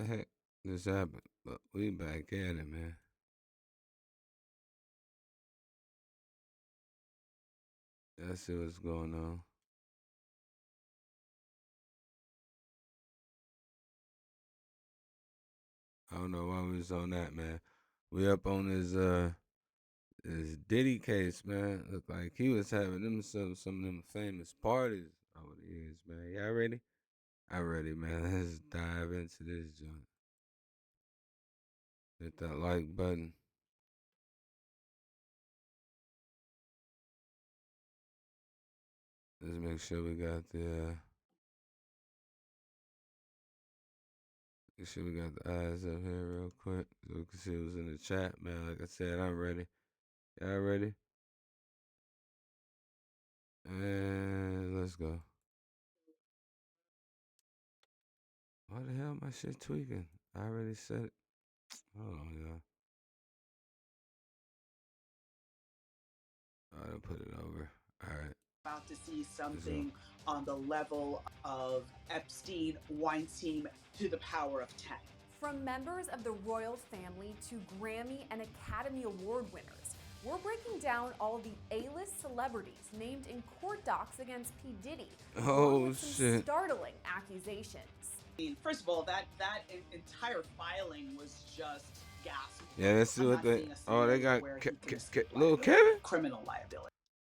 the heck just happened? But we back at it, man. Let's see what's going on. I don't know why we was on that, man. We up on his Diddy case, man. Look like he was having them some of them famous parties over the years, man. Y'all ready? I'm ready, man. Let's dive into this joint. Hit that like button. Let's make sure we got the make sure we got the eyes up here real quick so we can see who's in the chat, man. Like I said, I'm ready. Y'all ready? And let's go. Why the hell my shit tweaking? I already said it. Hold on, y'all. I done put it over. All right. About to see something on the level of Epstein, Weinstein to the power of 10. From members of the royal family to Grammy and Academy Award winners, we're breaking down all the A-list celebrities named in court docs against P. Diddy. Oh, with some shit. startling accusations. I mean, first of all, that entire filing was just gas. Yeah, let's see what they. Oh, they got little liability, Kevin. criminal liability.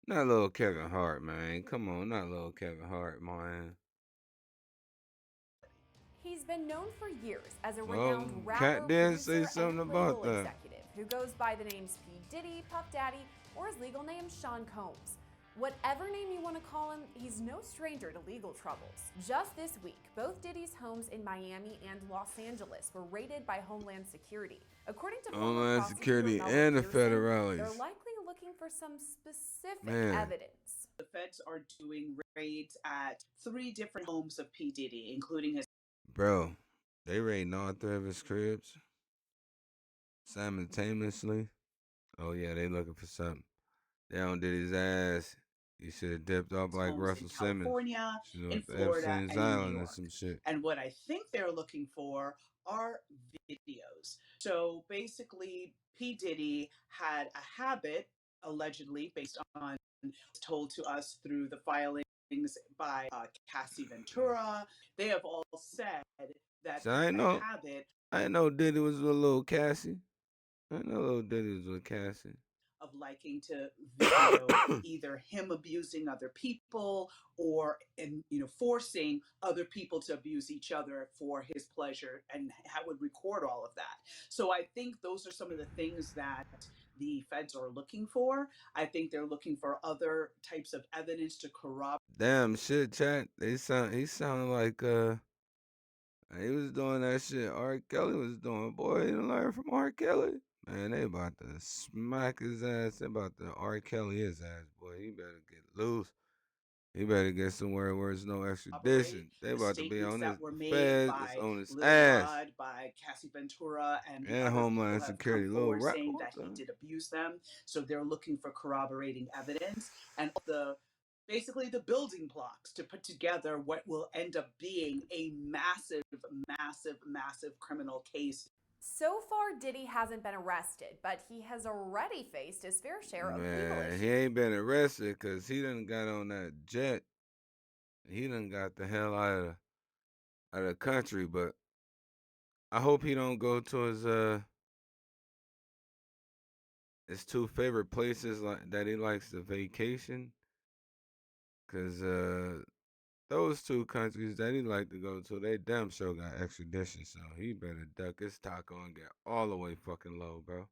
Not little Kevin Hart, man. Come on, not little Kevin Hart, man. He's been known for years as a renowned rapper, Cat did producer, say something and about label that. executive who goes by the names P. Diddy, Puff Daddy, or his legal name Sean Combs. Whatever name you want to call him, he's no stranger to legal troubles. Just this week, both Diddy's homes in Miami and Los Angeles were raided by Homeland Security. According to Homeland Security and the federales. They're likely looking for some specific Man. evidence. The feds are doing raids at 3 different homes of P. Diddy, including his. Bro, they raiding all 3 of his cribs simultaneously. Oh yeah, they looking for something. They on Diddy's ass. He should have dipped off like Russell Simmons. California, in Florida, Florida, and in Island New York. Or some shit. And what I think they're looking for are videos. So basically, P. Diddy had a habit, allegedly, based on told to us through the filings by Cassie Ventura. They have all said that So I know Diddy was with little Cassie. I know little Diddy was with Cassie. Of liking to video either him abusing other people or forcing other people to abuse each other for his pleasure, and would record all of that. So I think those are some of the things that the feds are looking for. I think they're looking for other types of evidence to corroborate. Damn shit, chat. He sounded like he was doing that shit R. Kelly was doing. Boy, he done learn from R. Kelly. Man, they about to smack his ass. They about to R. Kelly his ass, boy. He better get loose. He better get somewhere where there's no extradition. They about to be on his feds, on his ass. By Cassie Ventura and Homeland Security, little rap. saying that he did abuse them. So they're looking for corroborating evidence and basically the building blocks to put together what will end up being a massive, massive, massive criminal case. So far, Diddy hasn't been arrested, but he has already faced his fair share of legal issues. He ain't been arrested because he done got on that jet. He done got the hell out of the country, but I hope he don't go to his 2 favorite places that he likes to vacation. Cause those 2 countries that he like to go to, they damn sure got extradition, so he better duck his taco and get all the way fucking low, bro.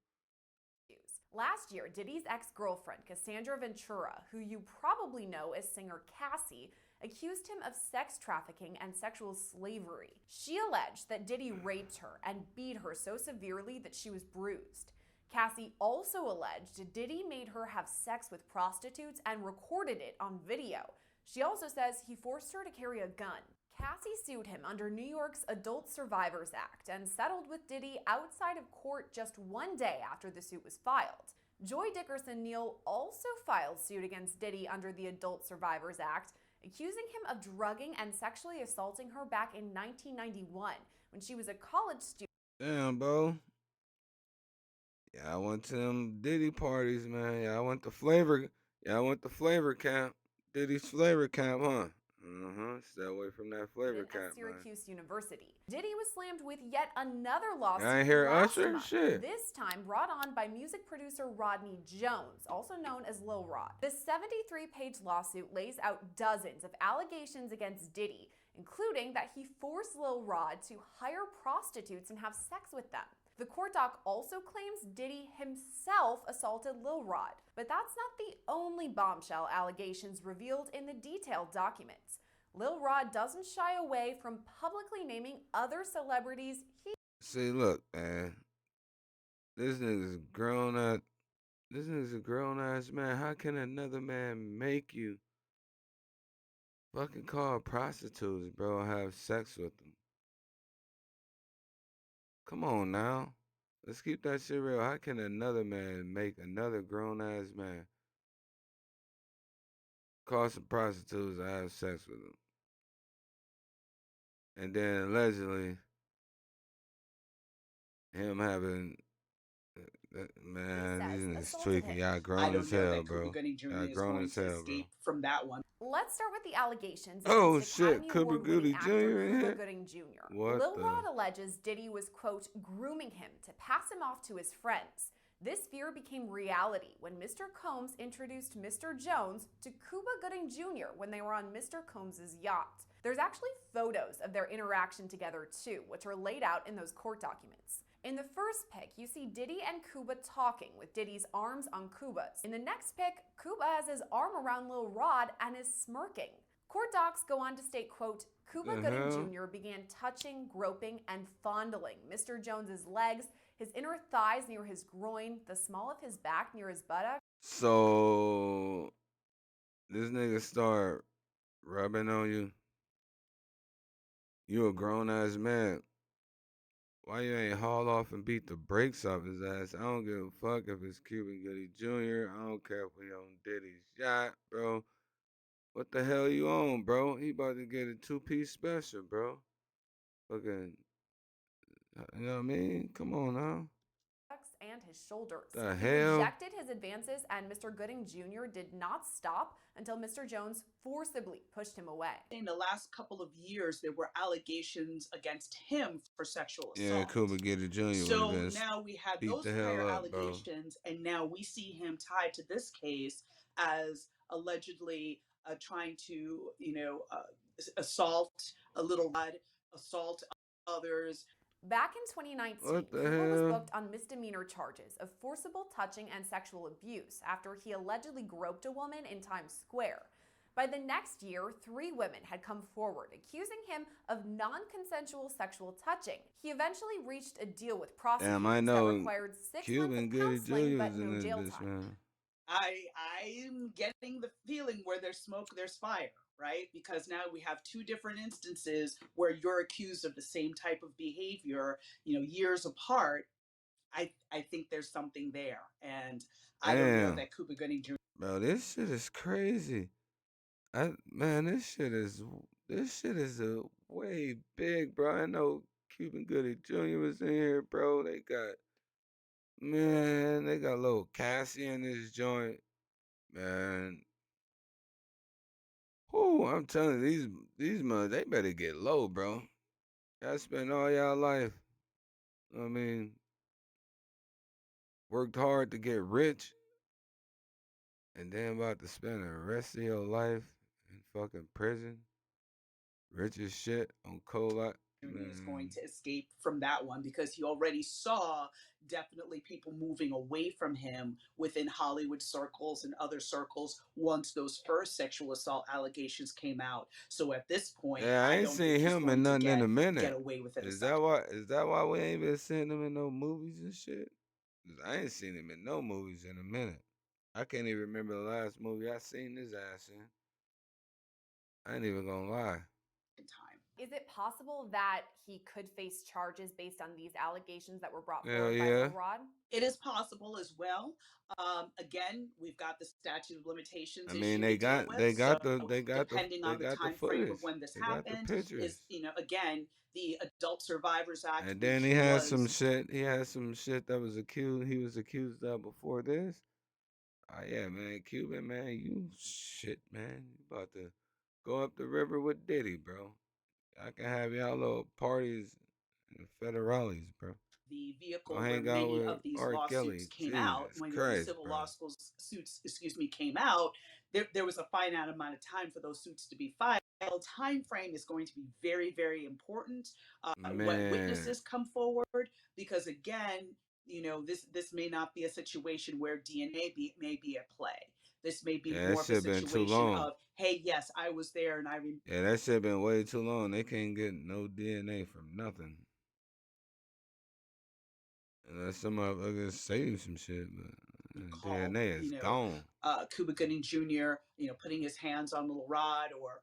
Last year, Diddy's ex-girlfriend, Cassandra Ventura, who you probably know as singer Cassie, accused him of sex trafficking and sexual slavery. She alleged that Diddy raped her and beat her so severely that she was bruised. Cassie also alleged Diddy made her have sex with prostitutes and recorded it on video. She also says he forced her to carry a gun. Cassie sued him under New York's Adult Survivors Act and settled with Diddy outside of court just 1 day after the suit was filed. Joy Dickerson-Neal also filed suit against Diddy under the Adult Survivors Act, accusing him of drugging and sexually assaulting her back in 1991, when she was a college student. Damn, bro. Yeah, I went to them Diddy parties, man. Yeah, I went to Flavor. Yeah, I went to Flavor Camp. Diddy's Flavor Camp, huh? Stay away from that Flavor At Camp, man. Syracuse University. Diddy was slammed with yet another Yeah, I lawsuit ain't hear last Usher. month, Shit. this time brought on by music producer Rodney Jones, also known as Lil Rod. The 73-page lawsuit lays out dozens of allegations against Diddy, including that he forced Lil Rod to hire prostitutes and have sex with them. The court doc also claims Diddy himself assaulted Lil Rod, but that's not the only bombshell allegations revealed in the detailed documents. Lil Rod doesn't shy away from publicly naming other celebrities he See, look, man. This nigga's grown up. This nigga's a grown ass man. How can another man make you fucking call prostitutes, bro, and have sex with them? Come on now. Let's keep that shit real. How can another man make another grown ass man call some prostitutes and have sex with them? And then allegedly him having man, these niggas assaulted tweaking. him. Y'all I grown don't as know hell, that Cuba bro. Gooding Jr. Y'all is grown going as to hell, bro. escape from that one. Let's start with the allegations Oh against shit, Academy Cuba Award-winning Gooding actor Jr. in Cuba here. Gooding Jr. What Lil the? Rod alleges Diddy was, quote, grooming him to pass him off to his friends. This fear became reality when Mr. Combs introduced Mr. Jones to Cuba Gooding Jr. when they were on Mr. Combs' yacht. There's actually photos of their interaction together too, which are laid out in those court documents. In the first pic, you see Diddy and Cuba talking with Diddy's arms on Cuba's. In the next pic, Cuba has his arm around Lil Rod and is smirking. Court docs go on to state, quote, Cuba Gooding Jr. began touching, groping, and fondling Mr. Jones's legs, his inner thighs near his groin, the small of his back near his buttock. So this nigga start rubbing on you. You a grown ass man. Why you ain't haul off and beat the brakes off his ass? I don't give a fuck if it's Cuba Gooding Jr. I don't care if we on Diddy's yacht, bro. What the hell you on, bro? He about to get a 2-piece special, bro. Fucking, you know what I mean? Come on now. And his shoulders. The He hell? rejected his advances, and Mr. Gooding Jr. did not stop until Mr. Jones forcibly pushed him away. In the last couple of years, there were allegations against him for sexual assault. Yeah, Cuba Gooding Jr. would have So been now we have beat those the hell prior up, bro. allegations, and now we see him tied to this case as allegedly trying to, assault a little Rod, assault others. Back in 2019, What the Cuba was hell? booked on misdemeanor charges of forcible touching and sexual abuse after he allegedly groped a woman in Times Square. By the next year, 3 women had come forward accusing him of non-consensual sexual touching. He eventually reached a deal with prosecutors Damn, I know that required 6 Cuba months of Gooding counseling Jr. but was no in this jail bitch, time. man. I'm getting the feeling where there's smoke, there's fire, right? Because now we have 2 different instances where you're accused of the same type of behavior, years apart. I think there's something there, and I don't know Damn, that Cuba Gooding Jr. bro, this shit is crazy. Man, this shit is a way big, bro. I know Cuban Gooding Jr. was in here, bro. They got little Cassie in this joint, man. Whoo, I'm telling you, these mothers, they better get low, bro. Y'all spend all y'all life, I mean, worked hard to get rich, and then about to spend the rest of your life in fucking prison, rich as shit on cola. Is going to escape from that one because he already saw definitely people moving away from him within Hollywood circles and other circles once those first sexual assault allegations came out. So at this point, Yeah, I I ain't don't seen think he's him going in to nothing in a get minute. away with it. Is that why we ain't been seeing him in no movies and shit? 'Cause I ain't seen him in no movies in a minute. I can't even remember the last movie I seen his ass in. I ain't even gonna lie. Time. Is it possible that he could face charges based on these allegations that were brought Hell forward by yeah. Lil Rod? It is possible as well. Again, we've got the statute of limitations I mean, issue to deal with. So depending they on the got the time frame of footage. when this They got the happened, pictures. is, again, the Adult Survivors Act, And then which he had some was shit. He had some shit that was accused. He was accused of before this. Oh yeah, man, Cuban, man, you shit, man. You about to go up the river with Diddy, bro. I can have y'all little parties and federales, bro. the Go vehicle where hang out many with of these R. lawsuits Kelly. came out. Jesus When these Christ, civil bro. suits, came out, there was a finite amount of time for those suits to be filed. Time frame is going to be very, very important. What Man, witnesses come forward, because again, this may not be a situation where DNA may be at play. This may be yeah, that more of a shit been too situation long. of, hey, yes, I was there and I Yeah, that shit been way too long. They can't get no DNA from nothing. Unless some motherfuckers save some shit, but recall, DNA is gone. Cuba Gooding Jr., putting his hands on Little Rod, or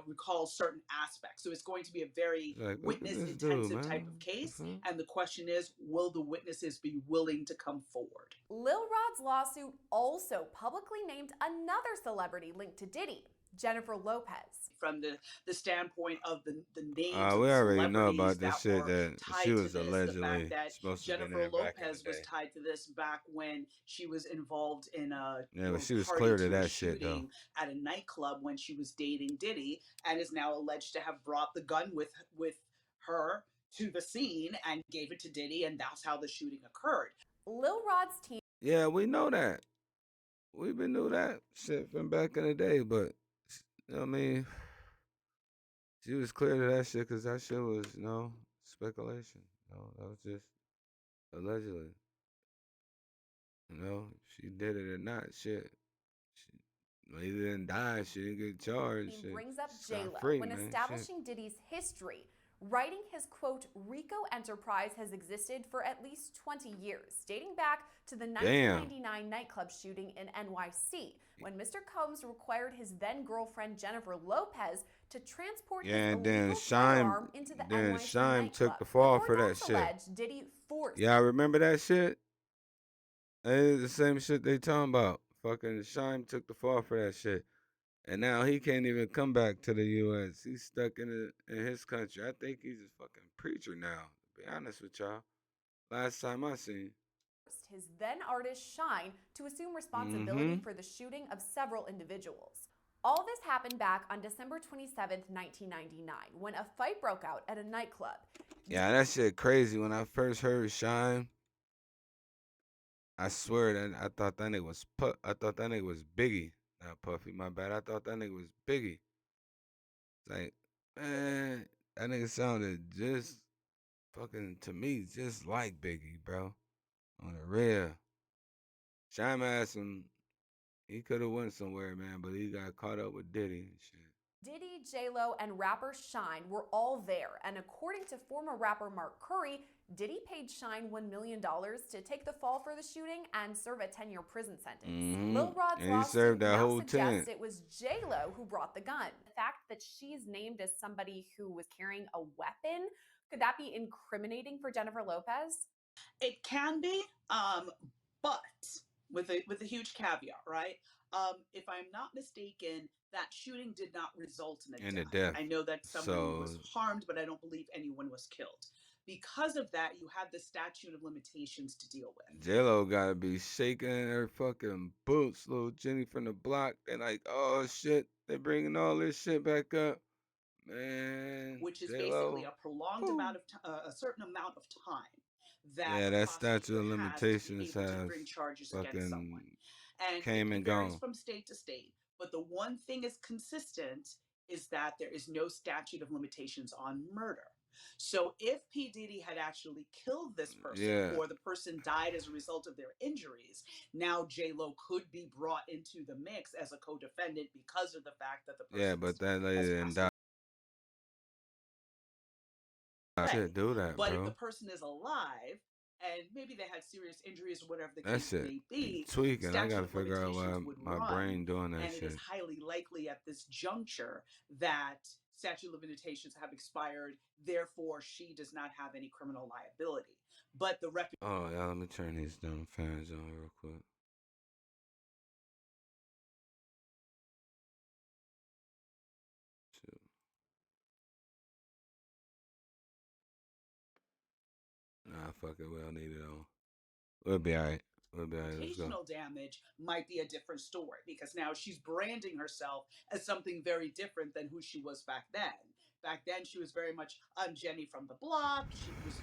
recall certain aspects. So it's going to be a very It's like, look at witness this dude, intensive type man. of The case. fuck? And the question is, will the witnesses be willing to come forward? Lil Rod's lawsuit also publicly named another celebrity linked to Diddy, Jennifer Lopez. From the standpoint of the names of We the already know celebrities about this that shit were that she tied to was this, the fact allegedly that supposed to be Jennifer there back in the Lopez was day. tied to this back when she was involved in a Yeah, but she was party clear to to a that shit though. shooting at a nightclub when she was dating Diddy, and is now alleged to have brought the gun with her to the scene and gave it to Diddy, and that's how the shooting occurred. Lil Rod's team. Yeah, we know that. We been knew that shit from back in the day, but I mean, she was clear to that shit because that shit was, speculation. That was just allegedly. If she did it or not, shit. She either didn't die, she didn't get charged. Shit. Brings up She got J-Lo free, when man. establishing Diddy's history, writing his quote, Rico enterprise has existed for at least 20 years, dating back to the 1999 nightclub shooting in NYC, when Mr. Combs required his then girlfriend Jennifer Lopez to transport his illegal firearm into the NYC Shime nightclub. took the fall The for that court shit. alleged Diddy forced. Yeah, I remember that shit. It's the same shit they talking about. Fucking Shime took the fall for that shit. And now he can't even come back to the U.S. He's stuck in his country. I think he's a fucking preacher now, to be honest with y'all. Last time I seen. His then artist Shine to assume responsibility for the shooting of several individuals. All this happened back on December 27th, 1999, when a fight broke out at a nightclub. Yeah, that shit crazy. When I first heard Shine, I swear that I thought that nigga was I thought that nigga was Biggie. Not Puffy, my bad. I thought that nigga was Biggie. It's like, man, that nigga sounded just fucking to me just like Biggie, bro. On the real. Shine had some. He could have went somewhere, man, but he got caught up with Diddy and shit. Diddy, J-Lo, and rapper Shine were all there, and according to former rapper Mark Curry, Diddy paid Shine $1 million to take the fall for the shooting and serve a 10-year prison sentence. Lil Rod's lawsuit now suggests it was J-Lo who brought the gun. The fact that she's named as somebody who was carrying a weapon, could that be incriminating for Jennifer Lopez? It can be, but with a huge caveat, right? If I'm not mistaken, that shooting did not result in a death. I know that someone was harmed, but I don't believe anyone was killed. Because of that, you have the statute of limitations to deal with. J-Lo gotta be shaking her fucking boots, little Jenny from the block. They're like, oh shit, they're bringing all this shit back up, man. Which is J-Lo. basically a prolonged amount of a certain amount of time that that statute of limitations has to be able has to bring charges against someone, and came and varies gone from state to state. But the one thing is consistent is that there is no statute of limitations on murder. So if P. Diddy had actually killed this person, or the person died as a result of their injuries, now J-Lo could be brought into the mix as a co-defendant because of the fact that the person but that lady didn't die. Shit, do that, but bro. if the person is alive and maybe they had serious injuries or whatever the case may be, tweaking. I gotta figure out why my brain doing that and shit. it is highly likely at this juncture that statute of limitations have expired, therefore she does not have any criminal liability. But the Oh yeah, let me turn these dumb fans on real quick. Shoot. Nah, fuck it. We don't need it on. We'll be alright. We'll be alright. Let's go. reputational damage might be a different story because now she's branding herself as something very different than who she was back then. Back then, she was very much Jenny from the block. She was,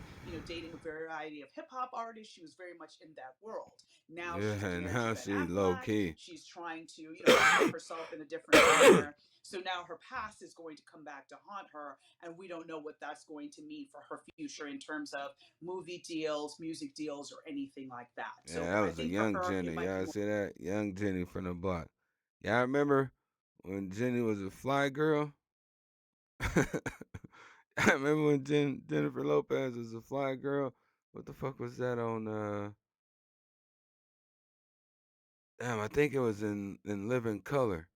dating a variety of hip hop artists. She was very much in that world. Now Yeah, she's and married to now Ben she low Affleck. key. She's trying to, present herself in a different manner. So now her past is going to come back to haunt her, and we don't know what that's going to mean for her future in terms of movie deals, music deals, or anything like that. Yeah, So that I was a think for young her, it Jenny. might be Y'all more see that? Young Jenny from the block. Y'all remember when Jenny was a fly girl? I remember when Jennifer Lopez was a fly girl. What the fuck was that on? Damn, I think it was in Living Color,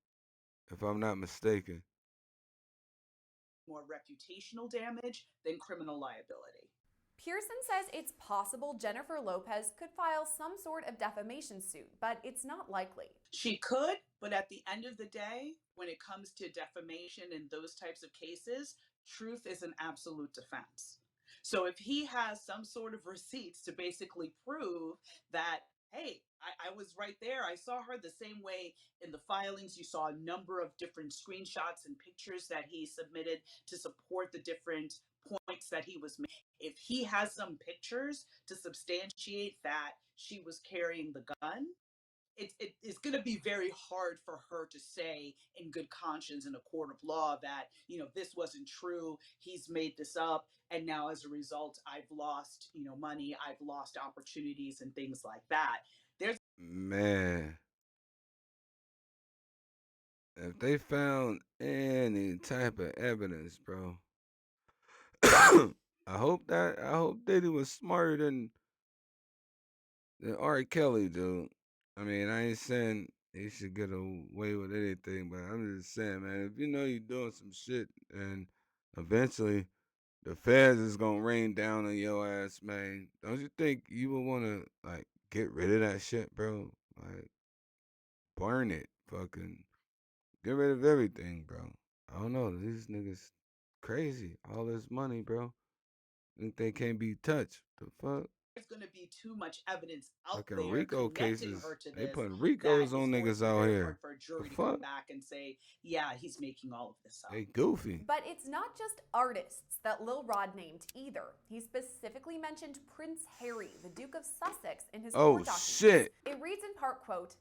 if I'm not mistaken. more reputational damage than criminal liability. Pearson says it's possible Jennifer Lopez could file some sort of defamation suit, but it's not likely. She could, but at the end of the day, when it comes to defamation and those types of cases, truth is an absolute defense. So if he has some sort of receipts to basically prove that, hey, I was right there, I saw her the same way in the filings, you saw a number of different screenshots and pictures that he submitted to support the different points that he was making. If he has some pictures to substantiate that she was carrying the gun, it's going to be very hard for her to say in good conscience in a court of law that this wasn't true, he's made this up, and now as a result I've lost money, I've lost opportunities and things like that. There's Man, if they found any type of evidence, bro, I hope Diddy was smarter than R. Kelly, dude. I mean, I ain't saying he should get away with anything, but I'm just saying, man, if you know you're doing some shit and eventually the feds is gonna rain down on your ass, man, don't you think you would wanna like get rid of that shit, bro? Like burn it, fucking get rid of everything, bro. I don't know, these niggas crazy. All this money, bro. Think they can't be touched. The fuck? going to be too much evidence out Fucking there Rico connecting cases. her to They this putting that Ricos is on going to niggas be out very hard here. for a The jury to come fuck? back and say, yeah, he's making all of this up. They goofy. But it's not just artists that Lil Rod named either. He specifically mentioned Prince Harry, the Duke of Sussex, in his Oh court documents. shit. It reads in part, quote,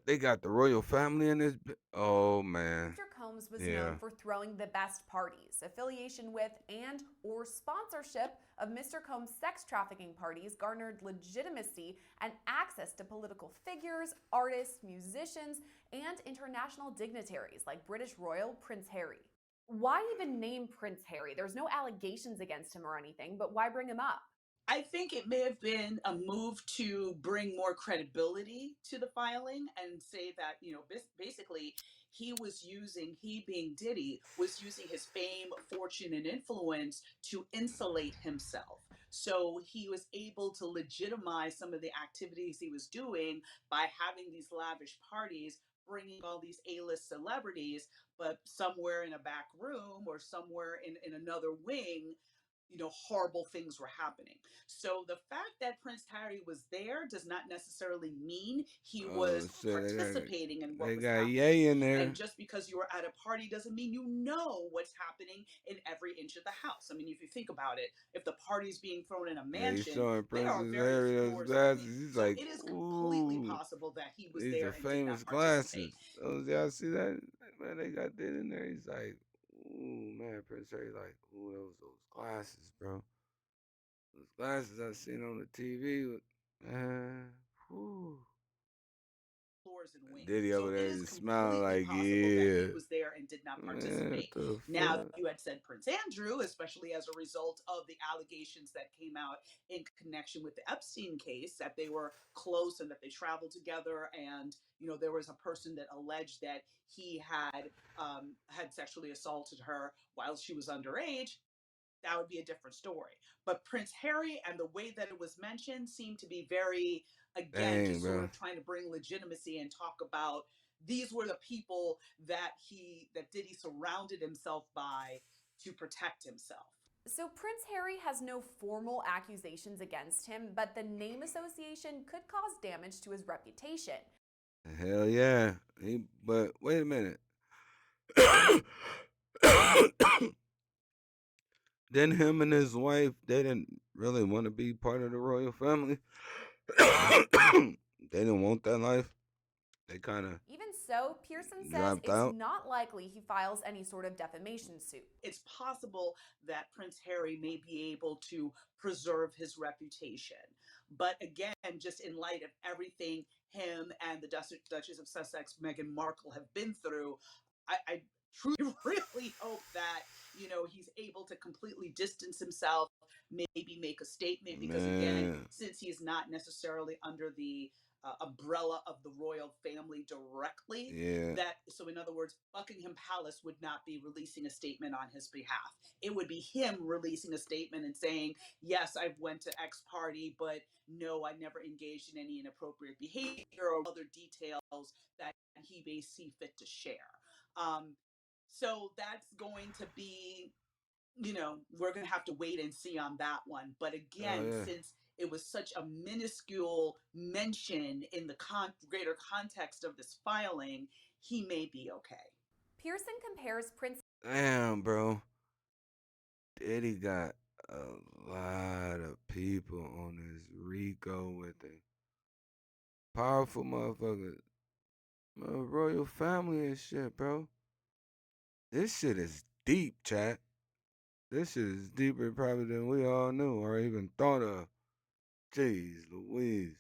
They got the royal family in this. Oh man. Mr. Combs was Yeah. known for throwing the best parties. Affiliation with and or sponsorship of Mr. Combs' sex trafficking parties garnered legitimacy and access to political figures, artists, musicians, and international dignitaries like British royal Prince Harry. Why even name Prince Harry? There's no allegations against him or anything, but why bring him up? I think it may have been a move to bring more credibility to the filing and say that, basically he being Diddy, was using his fame, fortune, and influence to insulate himself. So he was able to legitimize some of the activities he was doing by having these lavish parties, bringing all these A-list celebrities, but somewhere in a back room or somewhere in another wing, horrible things were happening. So the fact that Prince Harry was there does not necessarily mean he Oh was shit. participating in what They was got happening. Ye in there. And just because you were at a party doesn't mean you know what's happening in every inch of the house. I mean, if you think about it, if the party's being thrown in a Yeah, he's mansion, showing there are Princess various Harry those floors of it. glasses. He's So like, it is completely ooh, possible that he was these are there and did famous not participate. glasses. Those y'all see that? Man, they got that in there. He's like, ooh, man, Prince Harry, like, ooh, those glasses, bro. Those glasses I seen on the TV, man, whew. floors and wings. Diddy So over it there is just smiling completely like, possible that he yeah. was there and did not Man, what participate. the Now, fuck? you had said Prince Andrew, especially as a result of the allegations that came out in connection with the Epstein case, that they were close and that they traveled together. And, there was a person that alleged that he had sexually assaulted her while she was underage. That would be a different story. But Prince Harry and the way that it was mentioned seemed to be very, again, Dang, just sort bro. of trying to bring legitimacy and talk about these were the people that Diddy surrounded himself by to protect himself. So Prince Harry has no formal accusations against him, but the name association could cause damage to his reputation. Hell yeah. But wait a minute. Then him and his wife, they didn't really want to be part of the royal family. They didn't want that life. They kind of Even so, Pearson says dropped it's out. not likely he files any sort of defamation suit. It's possible that Prince Harry may be able to preserve his reputation. But again, just in light of everything him and the Duchess of Sussex, Meghan Markle, have been through, I truly really hope that, he's able to completely distance himself, maybe make a statement, because again, Man. since he's not necessarily under the umbrella of the royal family directly, Yeah. so in other words, Buckingham Palace would not be releasing a statement on his behalf. It would be him releasing a statement and saying, yes, I went to X party, but no, I never engaged in any inappropriate behavior or other details that he may see fit to share. um, so that's going to be, we're going to have to wait and see on that one. But Oh again, yeah. since it was such a minuscule mention in the greater context of this filing, he may be okay. Pearson compares Prince Damn, bro. Diddy got a lot of people on his Rico with him. Powerful motherfuckers. Royal family and shit, bro. This shit is deep, chat. This shit is deeper probably than we all knew or even thought of. Jeez Louise.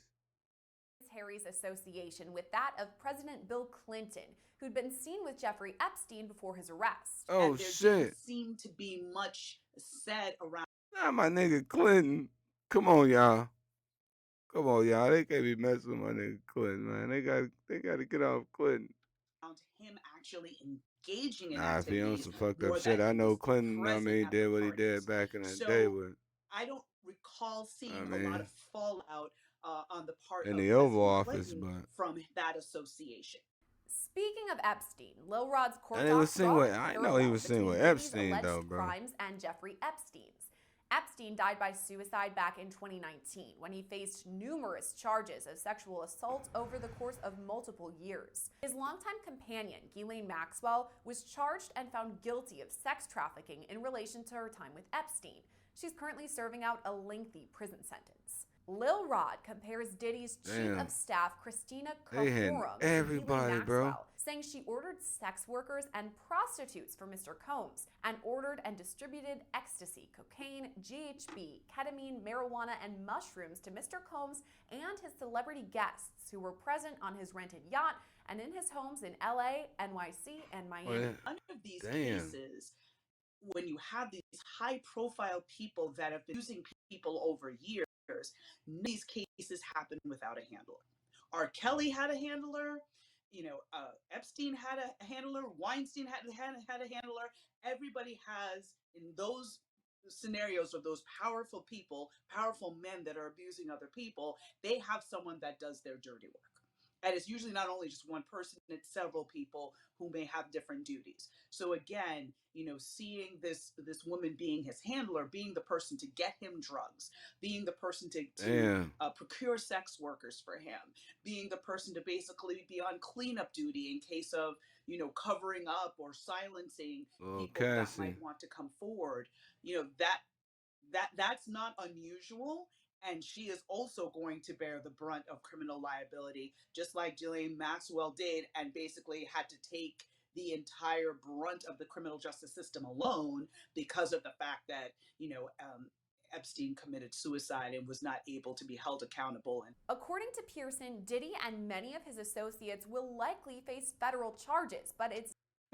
Harry's association with that of President Bill Clinton, who'd been seen with Jeffrey Epstein before his arrest. Oh And there didn't shit. seem to be much said around Not my nigga Clinton. Come on, y'all. Come on, y'all. They can't be messing with my nigga Clinton, man. They gotta get off Clinton. him actually engaging in Nah, if he on activities, some fucked up more shit, that I he know was Clinton, present at the did what he did parties. back in the day So with, I don't recall I seeing a lot mean, of fallout on the part in of the Oval President Office, Clinton but from that association. Speaking of Epstein, Lil Rod's court and he was docs seen draw with, a I know he parallel was seen with between Diddy's Epstein though, alleged bro. crimes and Jeffrey Epstein's. Epstein died by suicide back in 2019 when he faced numerous charges of sexual assault over the course of multiple years. His longtime companion, Ghislaine Maxwell, was charged and found guilty of sex trafficking in relation to her time with Epstein. She's currently serving out a lengthy prison sentence. Lil Rod compares Diddy's chief Damn, of staff, Christina they hitting Koforum, to Ghislaine everybody, bro. Maxwell, saying she ordered sex workers and prostitutes for Mr. Combs and ordered and distributed ecstasy, cocaine, GHB, ketamine, marijuana, and mushrooms to Mr. Combs and his celebrity guests who were present on his rented yacht and in his homes in LA, NYC, and Miami. Oh, yeah. None of these Damn. cases, when you have these high profile people that have been using people over years, none of these cases happen without a handler. R. Kelly had a handler. Epstein had a handler. Weinstein had a handler. Everybody has, in those scenarios of those powerful people, powerful men that are abusing other people, they have someone that does their dirty work. And it's usually not only just one person, it's several people who may have different duties. So again, seeing this woman being his handler, being the person to get him drugs, being the person to procure sex workers for him, being the person to basically be on cleanup duty in case of covering up or silencing people that might want to come forward. That's not unusual, and she is also going to bear the brunt of criminal liability, just like Ghislaine Maxwell did, and basically had to take the entire brunt of the criminal justice system alone because of the fact that Epstein committed suicide and was not able to be held accountable. And According to Pearson, Diddy and many of his associates will likely face federal charges, but it's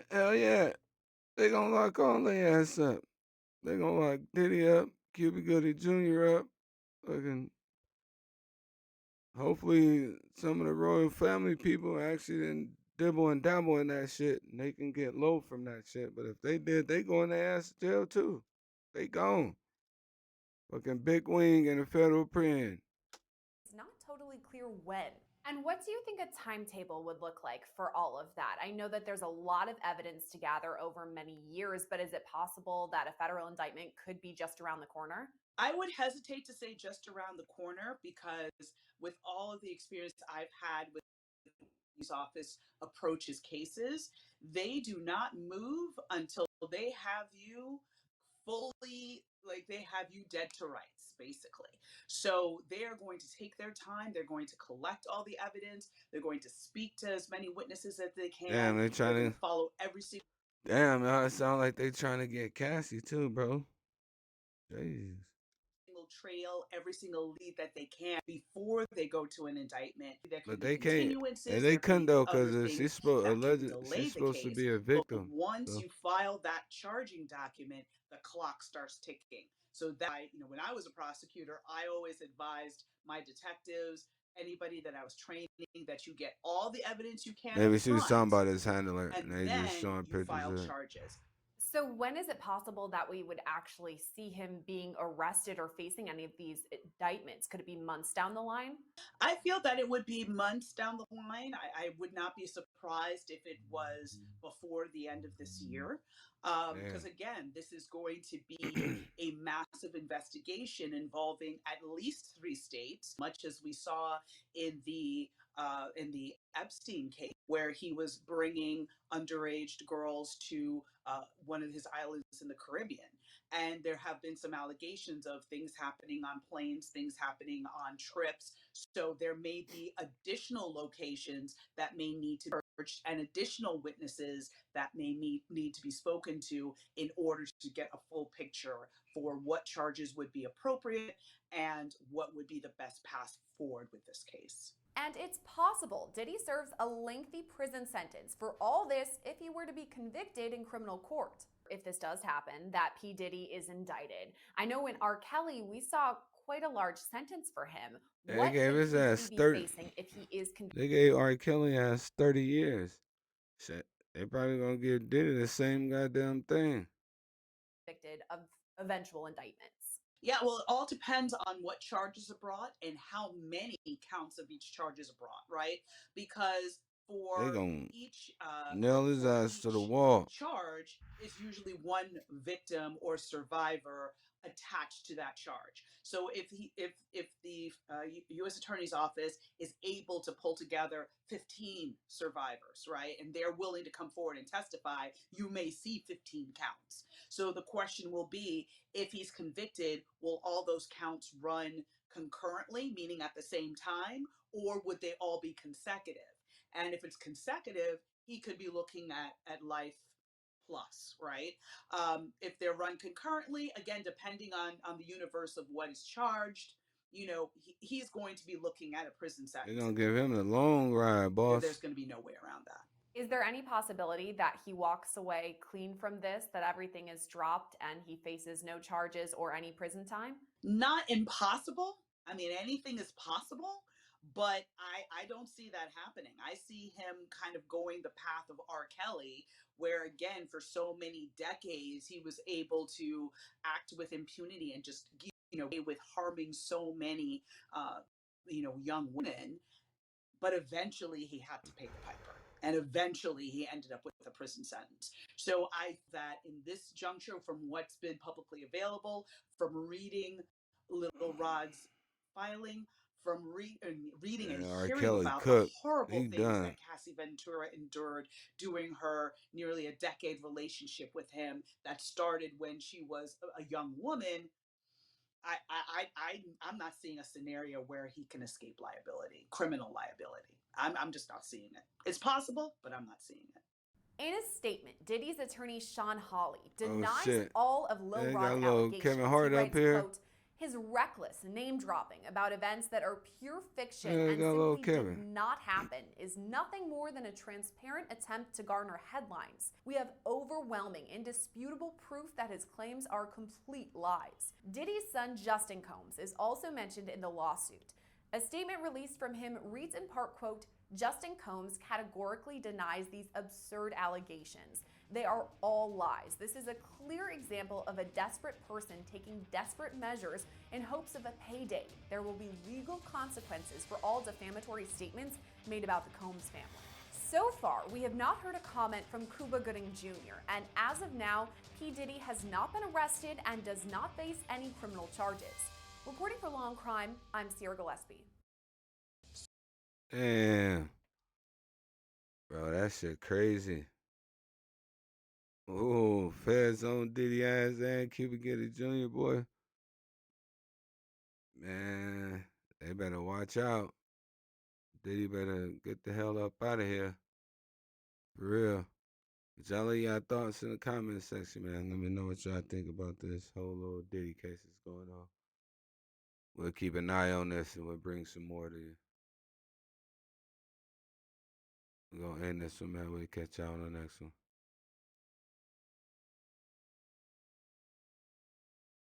Hell yeah. They gonna lock all their ass up. They gonna lock Diddy up, Cuba Gooding Jr. up. Fucking hopefully some of the royal family people actually didn't dibble and dabble in that shit and they can get low from that shit. But if they did, they go in their ass to jail too. They gone. Fucking big wing in a federal prison. not totally clear when. And what do you think a timetable would look like for all of that? I know that there's a lot of evidence to gather over many years, but is it possible that a federal indictment could be just around the corner? I would hesitate to say just around the corner because, with all of the experience I've had with these office approaches cases, they do not move until they have you fully, like, they have you dead to rights, basically. So they are going to take their time. They're going to collect all the evidence. They're going to speak to as many witnesses as they can. Damn, they They're trying going to. to follow every single Damn, it sound like they trying to get Cassie too, bro. Jeez. trail, every single lead that they can before they go to an indictment. There can But be they can't. continuances, And they there can couldn't be though, other cause she's things supposed that can alleged. delay She's the supposed to case. be a But victim. once So you file that charging document, the clock starts ticking. So that, when I was a prosecutor, I always advised my detectives, anybody that I was training, that you get all the evidence you can up maybe she was talking front, about his handler, and and they just then showing you pictures file of it. charges. So, when is it possible that we would actually see him being arrested or facing any of these indictments? Could it be months down the line? I feel that it would be months down the line. I would not be surprised if it was before the end of this year. Because again, this is going to be a massive investigation involving at least 3 states, much as we saw in the Epstein case, where he was bringing underage girls to one of his islands in the Caribbean. And there have been some allegations of things happening on planes, things happening on trips. So there may be additional locations that may need to be searched and additional witnesses that may need to be spoken to in order to get a full picture for what charges would be appropriate and what would be the best path forward with this case. And it's possible Diddy serves a lengthy prison sentence for all this if he were to be convicted in criminal court. If this does happen, that P. Diddy is indicted. I know in R. Kelly, we saw quite a large sentence for him. They What gave could his P. ass Diddy be 30. facing if he is They gave R. Kelly ass 30 years. Shit, they probably gonna give Diddy the same goddamn thing. convicted of eventual indictments? Yeah, well, it all depends on what charges are brought and how many counts of each charges are brought, right? Because They for gonna each nail his ass to the wall. charge is usually one victim or survivor attached to that charge. So if the U.S. Attorney's Office is able to pull together 15 survivors, right, and they're willing to come forward and testify, you may see 15 counts. So the question will be, if he's convicted, will all those counts run concurrently, meaning at the same time, or would they all be consecutive? And if it's consecutive, he could be looking at life plus, right? If they're run concurrently, again, depending on the universe of what is charged, he's going to be looking at a prison They sentence. gonna give him the long ride, boss. There's going to be no way around that. Is there any possibility that he walks away clean from this, that everything is dropped and he faces no charges or any prison time? Not impossible. I mean, anything is possible, but I don't see that happening. I see him kind of going the path of R. Kelly, where again, for so many decades, he was able to act with impunity and just, with harming so many, young women. But eventually he had to pay the piper. And eventually he ended up with a prison sentence. So I that in this juncture, from what's been publicly available, from reading Little Rod's filing, from reading and R. hearing Kelly about the cooked. horrible He things done. that Cassie Ventura endured during her nearly a decade relationship with him that started when she was a young woman, I'm not seeing a scenario where he can escape liability, criminal liability. I'm just not seeing it. It's possible, but I'm not seeing it. In a statement, Diddy's attorney Sean Hawley Oh denies shit. all of Lil They got Rod's a little allegations. Kevin Hart he up writes, here. quote, His reckless name dropping about events that are pure fiction Yeah, they and got little simply did Kevin. not happen is nothing more than a transparent attempt to garner headlines. We have overwhelming, indisputable proof that his claims are complete lies. Diddy's son Justin Combs is also mentioned in the lawsuit. A statement released from him reads in part, quote, Justin Combs categorically denies these absurd allegations. They are all lies. This is a clear example of a desperate person taking desperate measures in hopes of a payday. There will be legal consequences for all defamatory statements made about the Combs family. So far, we have not heard a comment from Cuba Gooding Jr., and as of now, P. Diddy has not been arrested and does not face any criminal charges. Reporting for Law and Crime, I'm Sierra Gillespie. Damn. Bro, that shit crazy. Ooh, Feds on Diddy ass and Cuba Gooding Jr. boy. Man, they better watch out. Diddy better get the hell up out of here. For real. But y'all leave y'all thoughts in the comment section, man. Let me know what y'all think about this whole little Diddy case that's going on. We'll keep an eye on this and we'll bring some more to you. We're going to end this one, man. We'll catch y'all on the next one.